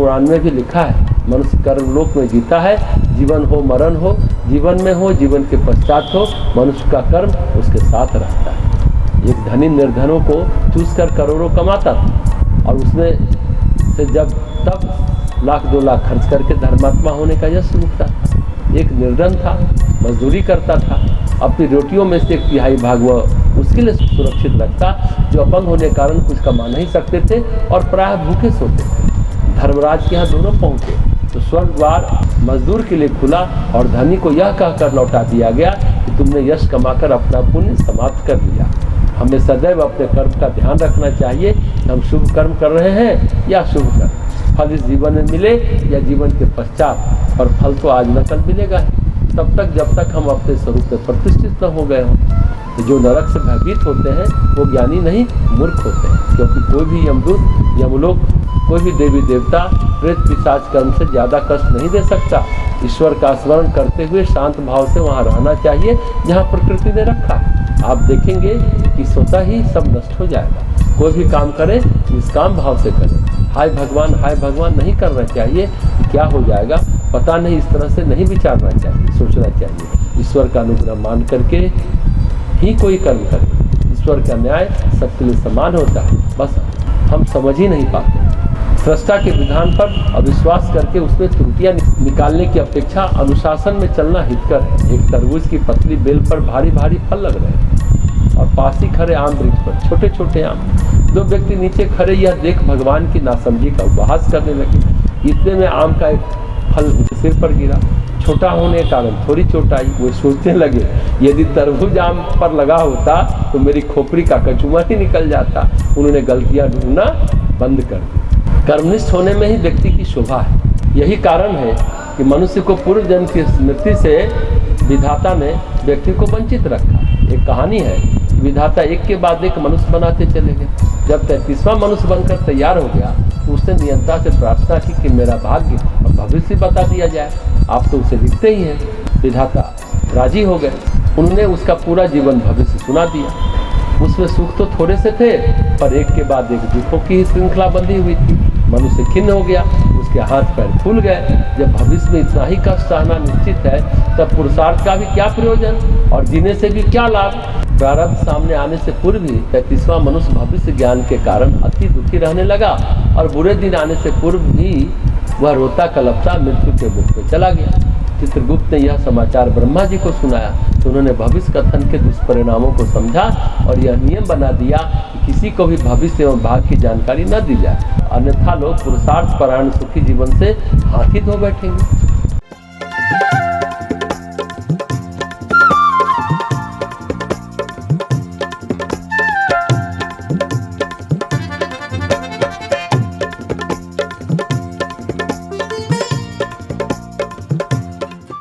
पुराण में भी लिखा है, मनुष्य कर्मलोक में जीता है, जीवन हो मरण हो, जीवन में हो जीवन के पश्चात हो, मनुष्य का कर्म उसके साथ रहता है। एक धनी निर्धनों को चूस कर करोड़ों कमाता था और उसमें से जब तब लाख 2 लाख खर्च करके धर्मात्मा होने का यश मिलता था। एक निर्धन था, मजदूरी करता था, अपनी रोटियों में से 1/3 भाग वह उसके लिए सुरक्षित रखता, जो अपंग होने के कारण कुछ कमा नहीं सकते थे और प्रायः भूखे सोते थे। धर्मराज के यहाँ दोनों पहुंचे तो स्वर्ग द्वार मजदूर के लिए खुला और धनी को यह कहकर लौटा दिया गया कि तुमने यश कमाकर अपना पुण्य समाप्त कर दिया। हमें सदैव अपने कर्म का ध्यान रखना चाहिए कि हम शुभ कर्म कर रहे हैं या शुभ कर्म। फल इस जीवन में मिले या जीवन के पश्चात, और फल तो आज न कल मिलेगा ही, तब तक जब तक हम अपने स्वरूप में प्रतिष्ठित न हो गए हों। तो जो नरक से भयभीत होते हैं वो ज्ञानी नहीं, मूर्ख होते हैं, क्योंकि कोई भी यमदूत, यमलोक, कोई भी देवी देवता प्रेत पिशाच कर्म से ज़्यादा कष्ट नहीं दे सकता। ईश्वर का स्मरण करते हुए शांत भाव से वहाँ रहना चाहिए जहाँ प्रकृति ने रखा है। आप देखेंगे कि स्वतः ही सब नष्ट हो जाएगा। कोई भी काम करें निष्काम भाव से करें। हाय भगवान नहीं करना चाहिए कि क्या हो जाएगा पता नहीं, इस तरह से नहीं विचारना चाहिए, सोचना चाहिए। ईश्वर का अनुग्रह मान करके ही कोई कर्म करे। ईश्वर का न्याय सबके लिए समान होता है, बस हम समझ ही नहीं पाते। सृष्टा के विधान पर अविश्वास करके उसमें त्रुटियां निकालने की अपेक्षा अनुशासन में चलना हितकर है। एक तरबूज की पतली बेल पर भारी भारी फल लग रहे हैं और पास ही खड़े आम वृक्ष पर छोटे छोटे आम। 2 व्यक्ति नीचे खड़े यह देख भगवान की नासमझी का उपहास करने लगे। इतने में आम का एक फल उनके सिर पर गिरा। छोटा होने के कारण थोड़ी चोट आई। वो सोचने लगे यदि तरबूज आम पर लगा होता तो मेरी खोपड़ी का कचूमर ही निकल जाता। उन्होंने गलतियां ढूंढना बंद कर दी। कर्मनिष्ठ होने में ही व्यक्ति की शोभा है। यही कारण है कि मनुष्य को पूर्व जन्म की स्मृति से विधाता ने व्यक्ति को वंचित रखा। एक कहानी है, विधाता एक के बाद एक मनुष्य बनाते चले गए। जब 33वां मनुष्य बनकर तैयार हो गया तो उसने नियंता से प्रार्थना की कि मेरा भाग्य और भविष्य बता दिया जाए, आप तो उसे लिखते ही हैं। विधाता राजी हो गए। उन्होंने उसका पूरा जीवन भविष्य सुना दिया। उसमें सुख तो थोड़े से थे, पर एक के बाद एक दुखों की श्रृंखला बंधी हुई थी। मनुष्य खिन्न हो गया, उसके हाथ पैर फूल गए। जब भविष्य में इतना ही कष्ट सहना निश्चित है तब पुरुषार्थ का भी क्या प्रयोजन और जीने से भी क्या लाभ। प्रारब्ध सामने आने से पूर्व ही 33वां मनुष्य भविष्य ज्ञान के कारण अति दुखी रहने लगा और बुरे दिन आने से पूर्व भी वह रोता कलपता मृत्यु के मुख में चला गया। चित्रगुप्त ने यह समाचार ब्रह्मा जी को सुनाया तो उन्होंने भविष्य कथन के दुष्परिणामों को समझा और यह नियम बना दिया कि किसी को भी भविष्य एवं भाग्य की जानकारी न दी जाए, अन्यथा लोग पुरुषार्थ परायण सुखी जीवन से हाथी धो बैठेंगे।